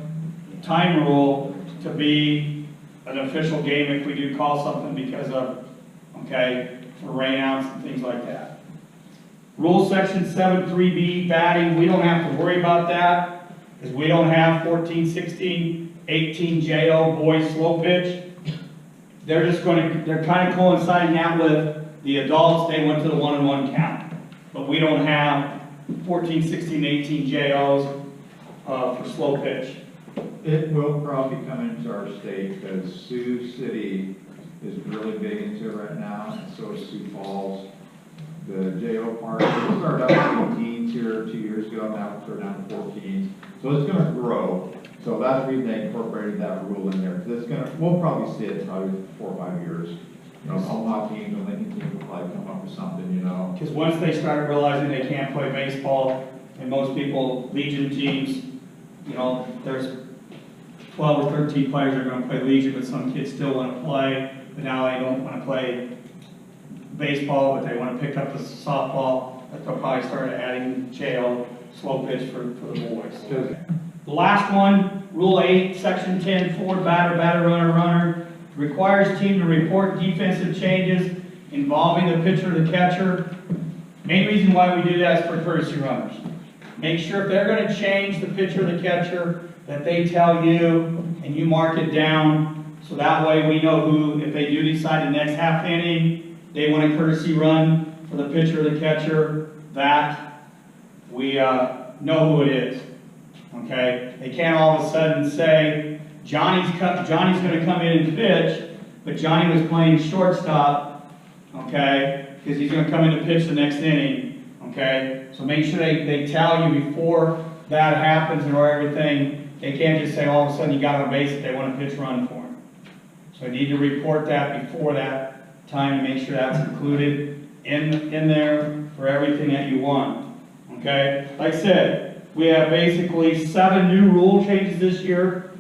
Speaker 2: time rule to be an official game if we do call something because of, okay, for rainouts and things like that. Rule Section 7.3b, batting, we don't have to worry about that because we don't have 14, 16, 18 JO boys slow pitch. They're kind of coinciding that with the adults, they went to the 1-on-1 count. But we don't have 14, 16, 18 JOs for slow pitch.
Speaker 3: It will probably come into our state because Sioux City is really big into it right now, and so is Sioux Falls. The JO part, it started out with 18s here 2 years ago, now it's down to 14s. So it's going to grow. So that's the reason they incorporated that rule in there. Because we'll probably see it probably 4 or 5 years. You know, Omaha teams and Lincoln teams will probably come up with something, you know.
Speaker 2: Because once they start realizing they can't play baseball, and most people, Legion teams, you know, there's 12 or 13 players that are going to play Legion, but some kids still want to play, but now they don't want to play baseball, but they want to pick up the softball, that they'll probably start adding JO slow pitch for the boys. The last one, Rule 8, Section 10, forward batter, runner, requires team to report defensive changes involving the pitcher or the catcher. Main reason why we do that is for courtesy runners. Make sure if they're going to change the pitcher or the catcher, that they tell you and you mark it down, so that way we know who, if they do decide the next half inning, they want a courtesy run for the pitcher or the catcher, that we know who it is. Okay? They can't all of a sudden say, Johnny's going to come in and pitch, but Johnny was playing shortstop, okay, because he's going to come in and pitch the next inning, okay? So make sure they tell you before that happens or everything. They can't just say all of a sudden you got on base if they want a pitch run for him. So you need to report that before that time to make sure that's included in there for everything that you want, okay? Like I said, we have basically 7 new rule changes this year.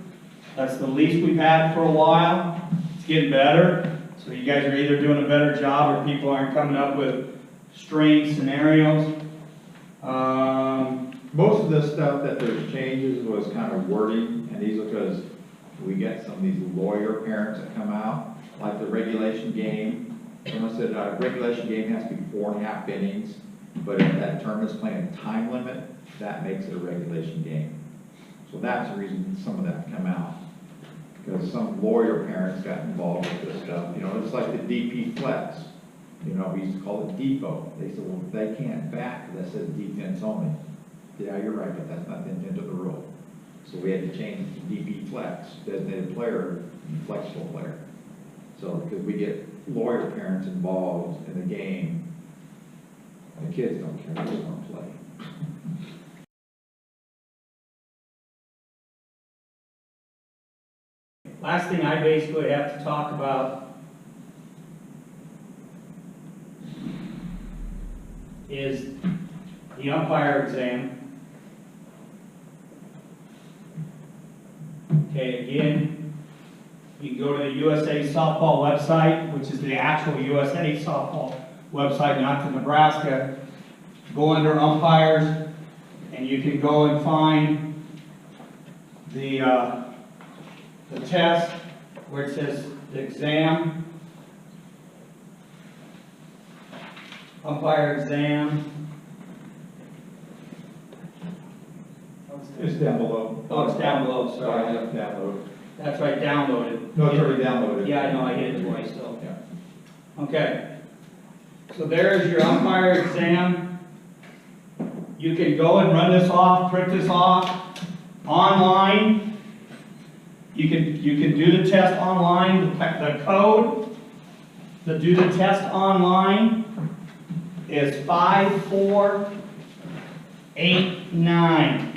Speaker 2: That's the least we've had for a while. It's getting better. So you guys are either doing a better job or people aren't coming up with strange scenarios.
Speaker 3: Most of the stuff that there's changes was kind of wording, and these are because we get some of these lawyer parents that come out, like the regulation game. Someone said regulation game has to be 4.5 innings, but if that term is playing a time limit, that makes it a regulation game. So that's the reason some of that come out. Because some lawyer parents got involved with this stuff. You know, it's like the DP flex. You know, we used to call it depot. They said, well, they can't bat, that says defense only. Yeah, you're right, but that's not the intent of the rule. So we had to change it to DP flex, designated player, and flexible player. So, because we get lawyer parents involved in the game, the kids don't care, they just want to play.
Speaker 2: Last thing I basically have to talk about is the umpire exam. Okay, again, you can go to the USA Softball website, which is the actual USA Softball website, not the Nebraska. Go under umpires, and you can go and find the test where it says the exam, umpire exam.
Speaker 3: It's down below.
Speaker 2: Oh, it's down below, sorry.
Speaker 3: Yeah, download.
Speaker 2: That's right, downloaded.
Speaker 3: No, it's already downloaded.
Speaker 2: Yeah, I know, I hit it twice, so.
Speaker 3: Yeah.
Speaker 2: Okay. So there's your umpire exam. You can go and run this off, print this off online. You can do the test online. The code to do the test online is 5489.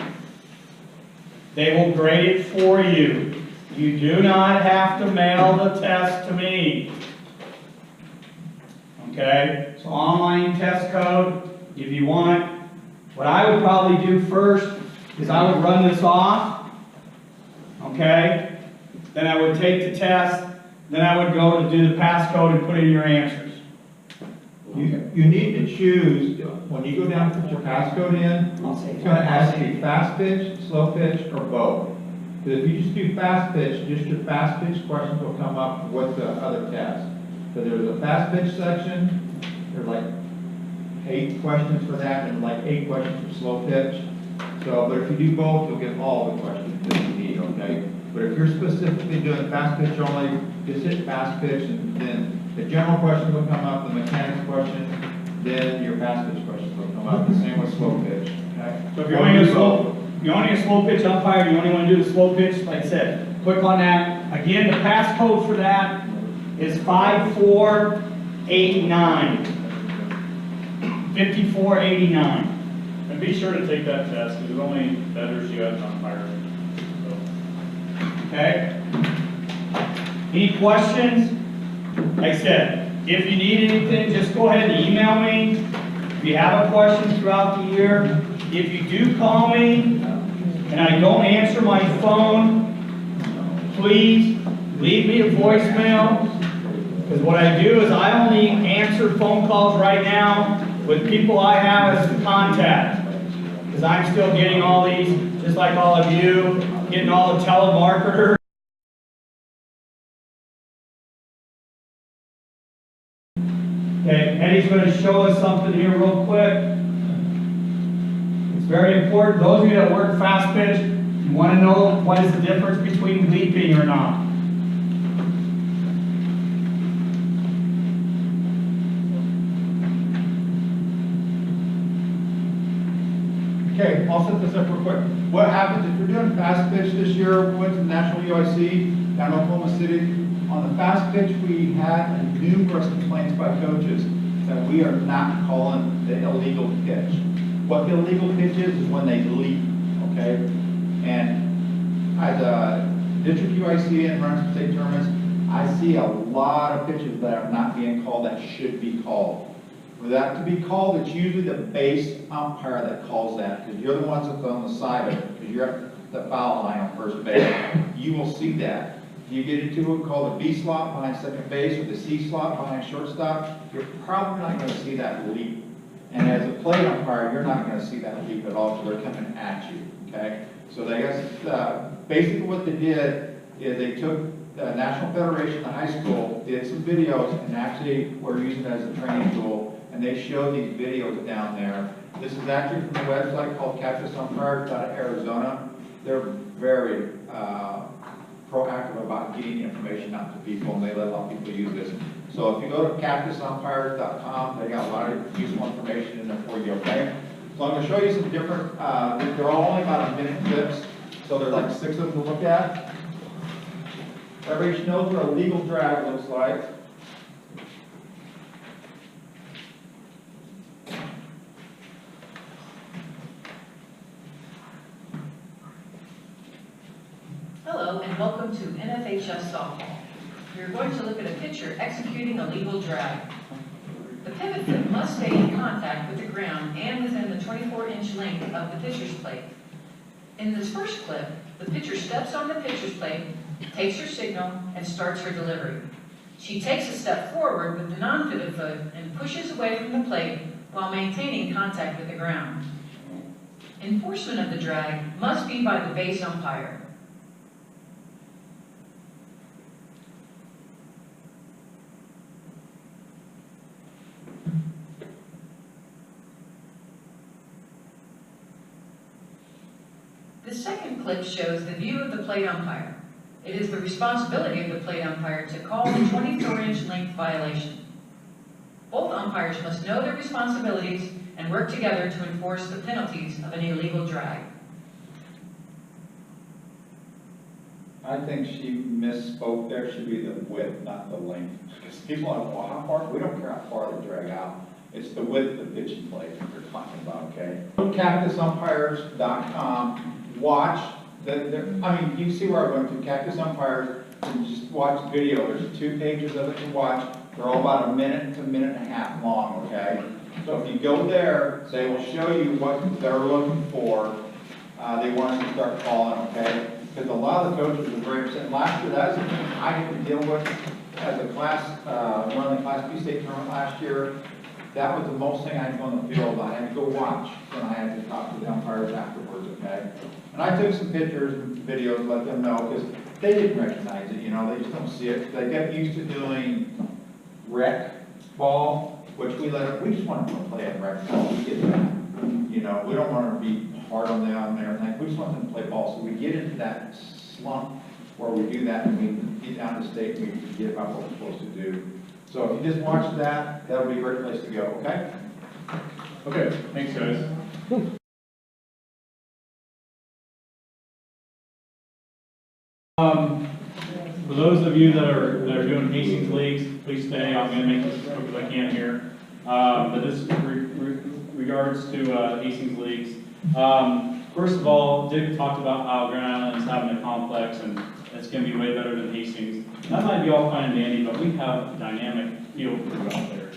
Speaker 2: They will grade it for you. You do not have to mail the test to me. Okay? So online test code, if you want. What I would probably do first is I would run this off. Okay? Then I would take the test. Then I would go to do the passcode and put in your answers.
Speaker 3: You need to choose, when you go down to put your passcode in, it's going to ask you fast pitch, slow pitch, or both. Because if you just do fast pitch, just your fast pitch questions will come up with the other test. So there's a fast pitch section, there's like 8 questions for that, and like 8 questions for slow pitch. So, but if you do both, you'll get all the questions that you need, okay? But if you're specifically doing fast pitch only, just hit fast pitch, and then the general question will come up, the mechanics question, then your fast pitch questions will come up. The same with slow pitch, okay?
Speaker 2: So if you're only a slow pitch umpire, you only want to do the slow pitch, like I said, click on that. Again, the passcode for that is 5489. 5489.
Speaker 1: And be sure to take that test, because it only betters you as an umpire.
Speaker 2: Okay? Any questions? Like I said, if you need anything, just go ahead and email me. If you have a question throughout the year, if you do call me and I don't answer my phone, please leave me a voicemail. Because what I do is I only answer phone calls right now with people I have as contact. Because I'm still getting all these, just like all of you, getting all the telemarketers. Okay, Eddie's going to show us something here real quick. It's very important. Those of you that work fast pitch, you want to know what is the difference between leaping or not.
Speaker 3: Okay, I'll set this up real quick. What happens if you're doing fast pitch this year, we went to the National UIC down in Oklahoma City. On the fast pitch, we had numerous complaints by coaches that we are not calling the illegal pitch. What the illegal pitch is when they leap, okay? And as a district UIC and runs state tournaments, I see a lot of pitches that are not being called that should be called. For that to be called, it's usually the base umpire that calls that, because you're the ones that's on the side of it, because you're at the foul line on first base. You will see that. If you get into it called the B slot behind second base or the C slot behind shortstop, you're probably not going to see that leap. And as a plate umpire, you're not going to see that leap at all because they're coming at you, okay? So I guess basically what they did is they took the National Federation of High School, did some videos, and actually were using it as a training tool, and they showed these videos down there. This is actually from a website called Cactus Umpires out of Arizona. They're very proactive about getting information out to people, and they let a lot of people use this. So if you go to cactusumpires.com, they got a lot of useful information in there for you, okay? So I'm going to show you some different, they're all only about a minute clips, so there's like 6 of them to look at. Everybody knows what a legal drag looks like.
Speaker 5: Hello and welcome to NFHS softball. We're going to look at a pitcher executing a legal drag. The pivot foot must stay in contact with the ground and within the 24-inch length of the pitcher's plate. In this first clip, the pitcher steps on the pitcher's plate, takes her signal, and starts her delivery. She takes a step forward with the non-pivot foot and pushes away from the plate while maintaining contact with the ground. Enforcement of the drag must be by the base umpire. The second clip shows the view of the plate umpire. It is the responsibility of the plate umpire to call the 24-inch length violation. Both umpires must know their responsibilities and work together to enforce the penalties of an illegal drag.
Speaker 3: I think she misspoke there, should be the width, not the length. Because people are like, well, how far, we don't care how far they drag out. It's the width of the pitching plate that we're talking about, okay? Go to cactusumpires.com, watch, I mean, you can see where I went to Cactus Umpires, and just watch the video. There's 2 pages of it to watch. They're all about a minute to a minute and a half long, okay? So if you go there, they will show you what they're looking for. They want us to start calling, okay? Because a lot of the coaches are very upset. Last year, that's the thing I had to deal with as a class, running the Class B state tournament last year. That was the most thing I had to go on the field. I had to go watch, and I had to talk to the umpires afterwards, okay? And I took some pictures and videos, let them know, because they didn't recognize it, you know, they just don't see it. They get used to doing rec ball, which we just want them to play at rec ball. We get that. You know, we don't want to be hard on them and everything. We just want them to play ball. So we get into that slump where we do that and we get down to state and we forget about what we're supposed to do. So if you just watch that, that would be a great place to go, okay?
Speaker 1: Okay, thanks guys. For those of you that are doing Hastings leagues, please stay. I'm going to make this as quick as I can here. But this regards to Hastings leagues. First of all, Dick talked about how Grand Island is having a complex and it's going to be way better than Hastings. That might be all fine and dandy, but we have a dynamic field crew out there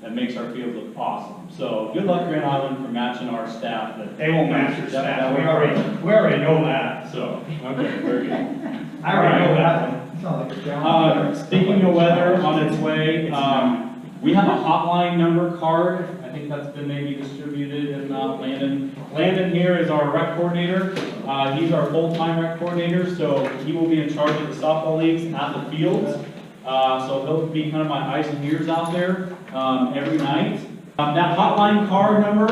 Speaker 1: that makes our field look awesome. So good luck, Grand Island, for matching our staff.
Speaker 2: They won't match your staff. We already know that.
Speaker 1: So, okay, very good.
Speaker 2: I already know that one.
Speaker 3: Sounds like a challenge.
Speaker 1: Speaking of weather on its way, we have a hotline number card. I think that's been maybe distributed, if not Landon. Landon here is our rec coordinator. He's our full-time rec coordinator, so he will be in charge of the softball leagues at the fields. So he'll be kind of my eyes and ears out there every night. That hotline card number,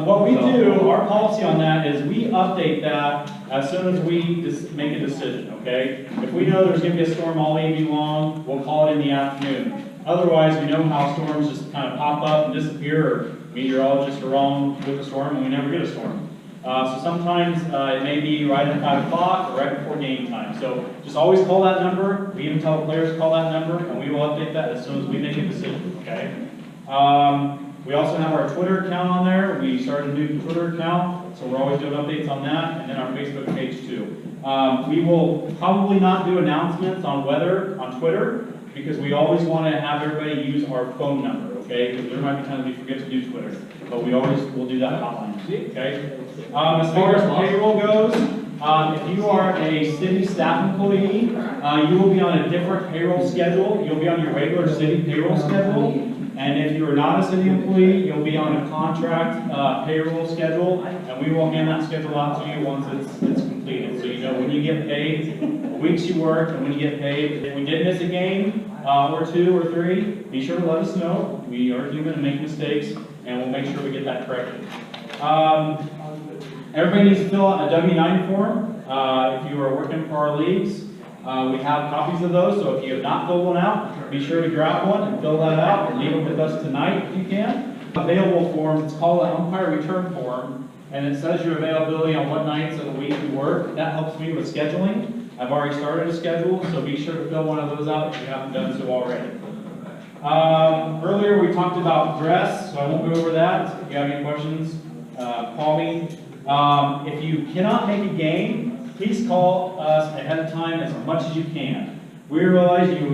Speaker 1: what we do, our policy on that is we update that as soon as we make a decision, okay? If we know there's going to be a storm all evening long, we'll call it in the afternoon. Otherwise, we know how storms just kind of pop up and disappear, or meteorologists are wrong with a storm and we never get a storm. So sometimes it may be right at 5 o'clock or right before game time. So just always call that number. We even tell the players to call that number, and we will update that as soon as we make a decision, okay? We also have our Twitter account on there. We started a new Twitter account, so we're always doing updates on that, and then our Facebook page too. We will probably not do announcements on weather on Twitter, because we always want to have everybody use our phone number, okay? Because there might be times we forget to do Twitter, but we always will do that hotline, okay? As far as payroll goes, if you are a city staff employee, you will be on a different payroll schedule. You'll be on your regular city payroll schedule. And if you are not a city employee, you'll be on a contract payroll schedule, and we will hand that schedule out to you once it's completed. So you know when you get paid, the weeks you work, and when you get paid. If we did miss a game, or 2 or 3, be sure to let us know. We are human and make mistakes, and we'll make sure we get that corrected. Everybody needs to fill out a W-9 form if you are working for our leagues. We have copies of those, so if you have not filled one out, be sure to grab one and fill that out and leave it with us tonight if you can. Available forms, it's called an umpire return form, and it says your availability on what nights of the week you work. That helps me with scheduling. I've already started a schedule, so be sure to fill one of those out if you haven't done so already. Earlier we talked about dress, so I won't go over that. If you have any questions, call me. If you cannot make a game, please call us ahead of time as much as you can. We realize you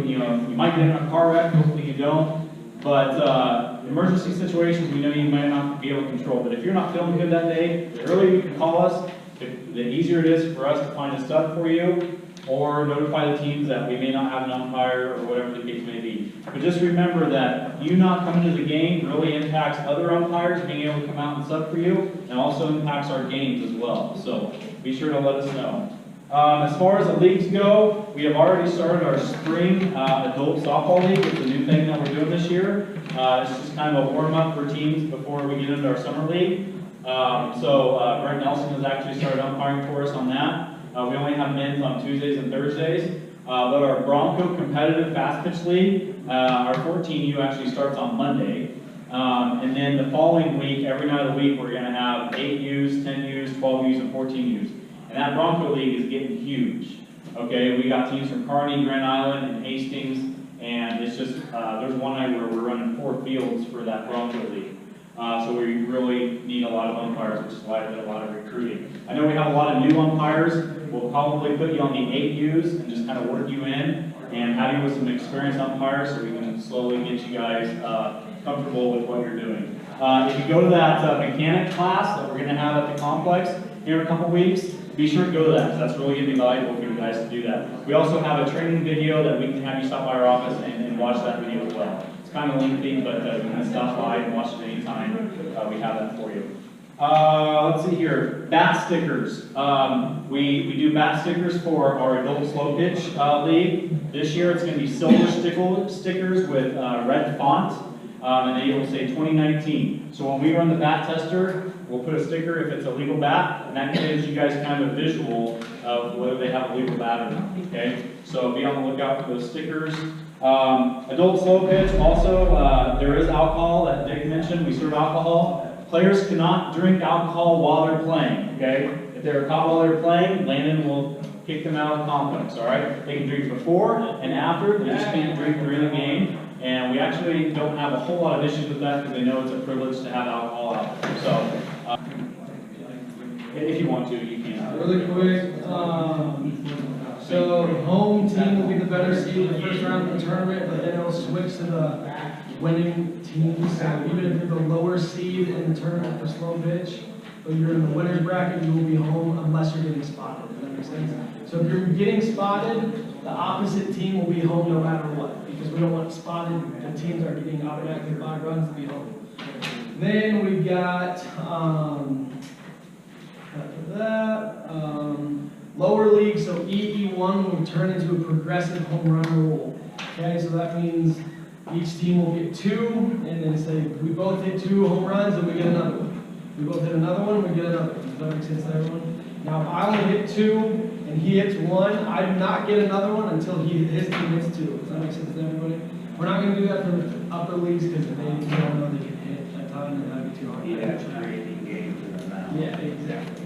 Speaker 1: might get in a car wreck, hopefully you don't, but emergency situations we know you might not be able to control. But if you're not feeling good that day, the earlier you can call us, the easier it is for us to find a stud for you. or notify the teams that we may not have an umpire or whatever the case may be. But just remember that you not coming to the game really impacts other umpires being able to come out and sub for you, and also impacts our games as well. So be sure to let us know. As far as the leagues go, we have already started our spring adult softball league. It's a new thing that we're doing this year. It's just kind of a warm-up for teams before we get into our summer league. Brent Nelson has actually started umpiring for us on that. We only have men's on Tuesdays and Thursdays. But our Bronco competitive fast pitch league, our 14U actually starts on Monday. And then the following week, every night of the week, we're going to have 8Us, 10Us, 12Us, and 14Us. And that Bronco league is getting huge. Okay, we got teams from Kearney, Grand Island, and Hastings, and it's just, there's one night where we're running 4 fields for that Bronco league. So we really need a lot of umpires, which is why I did a lot of recruiting. I know we have a lot of new umpires. We'll probably put you on the 8Us and just kind of work you in and have you with some experienced umpires so we can slowly get you guys comfortable with what you're doing. If you go to that mechanic class that we're going to have at the complex here in a couple weeks, be sure to go to that, because that's really going to be valuable for you guys to do that. We also have a training video that we can have you stop by our office and watch that video as well. It's kind of lengthy, but you can stop by and watch it anytime. We have that for you. Let's see here, bat stickers. We do bat stickers for our adult slow pitch league. This year it's going to be silver stickers with red font, and they will say 2019. So when we run the bat tester, we'll put a sticker if it's a legal bat, and that gives you guys kind of a visual of whether they have a legal bat or not, okay? So be on the lookout for those stickers. Adult slow pitch, also, there is alcohol that Dick mentioned. We serve alcohol. Players cannot drink alcohol while they're playing, okay? If they're caught while they're playing, Landon will kick them out of the complex, all right? They can drink before and after, they just can't drink during the game. And we actually don't have a whole lot of issues with that because they know it's a privilege to have alcohol out there. So, if you want to, you can.
Speaker 6: Really quick, so home team will be the better seed in the first round of the tournament, but then it'll switch to the winning team. So even if you're the lower seed in the tournament for slow pitch, but you're in the winner's bracket, you will be home unless you're getting spotted. Does that make sense? So if you're getting spotted, the opposite team will be home no matter what, because we don't want spotted, the teams are getting automatically 5 runs to be home. Then we got, after that, lower league, so EE1 will turn into a progressive home run rule. Okay, so that means each team will get 2, and then say we both hit 2 home runs, and we get another one. We both hit another one, we get another one. Does that make sense to everyone? Now, if I only hit 2 and he hits 1, I do not get another one until his team hits 2. Does that make sense to everybody? We're not going to do that for the upper leagues because they don't know they can hit a ton and that'd be too hard.
Speaker 4: Yeah, it's creating games in the mouth.
Speaker 6: Yeah, exactly.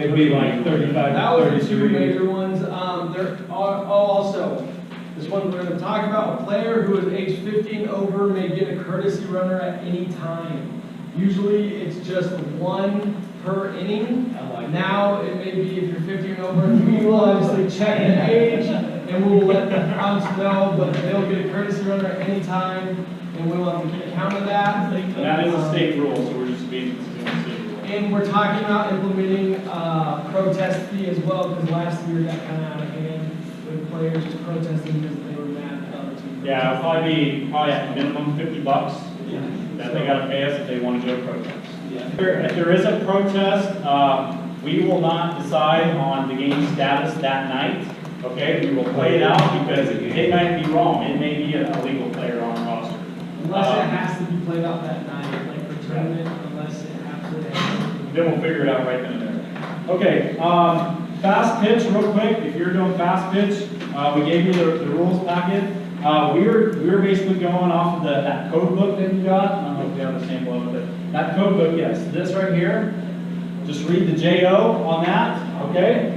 Speaker 4: It'd be like 35
Speaker 6: That was the 2
Speaker 4: 33.
Speaker 6: major ones. There are also, this one we're going to talk about, a player who is age 15 over may get a courtesy runner at any time. Usually it's just 1 per inning. Now it may be if you're 15 or over, we will obviously check the age and we'll let the umps know, but they'll get a courtesy runner at any time and we'll have to keep count of that.
Speaker 1: That is a state rule, so we're just being consistent with state rule.
Speaker 6: And we're talking about implementing protest fee as well, because last year got kind of out of hand with players just protesting because they were mad at other teams.
Speaker 1: Yeah, it'll probably at minimum $50 that they gotta pay us if they want to do a protest.
Speaker 6: Yeah.
Speaker 1: If there is a protest, we will not decide on the game status that night, okay? We will play it out because it might be wrong. It may be a legal player on the roster.
Speaker 6: Unless it has to be played out that night, like for tournament, unless it absolutely has to be.
Speaker 1: Then we'll figure it out right then and there. Okay, fast pitch, real quick. If you're doing fast pitch, we gave you the rules packet. We were basically going off of that code book that you got. I don't know if you have a sample of it. That code book, yes. This right here, just read the JO on that, okay?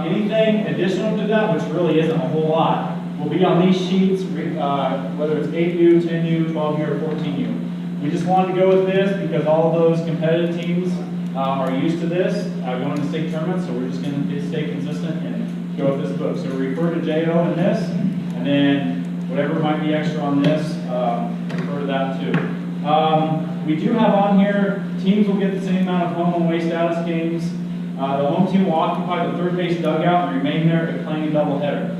Speaker 1: Anything additional to that, which really isn't a whole lot, will be on these sheets, whether it's 8U, 10U, 12U, or 14U. We just wanted to go with this because all of those competitive teams are used to this, going to state tournaments, so we're just going to stay consistent and go with this book. So refer to JO in this, and then whatever might be extra on this, refer to that too. We do have on here teams will get the same amount of home and away status games. The home team will occupy the third base dugout and remain there if playing a doubleheader.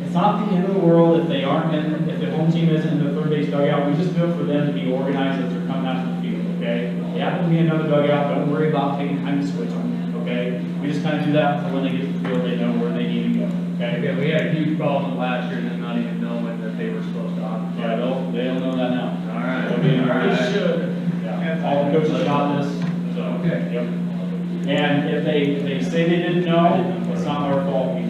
Speaker 1: It's not the end of the world if they aren't in, if the home team isn't in the third base dugout. We just do it for them to be organized as they're coming out to the field, okay? If they happen to be in another dugout, don't worry about taking time to switch them, okay? We just kind of do that for when they get to the field, they know where they need to go, okay?
Speaker 7: Okay, we had a huge problem last year, them not even knowing that they were supposed to occupy.
Speaker 1: Yeah, they'll know that now.
Speaker 7: All right.
Speaker 1: They'll be in our-
Speaker 6: They should.
Speaker 1: Yeah, all the coaches got this, so.
Speaker 7: Okay.
Speaker 1: Yep. And if they say they didn't know, it's not our fault. We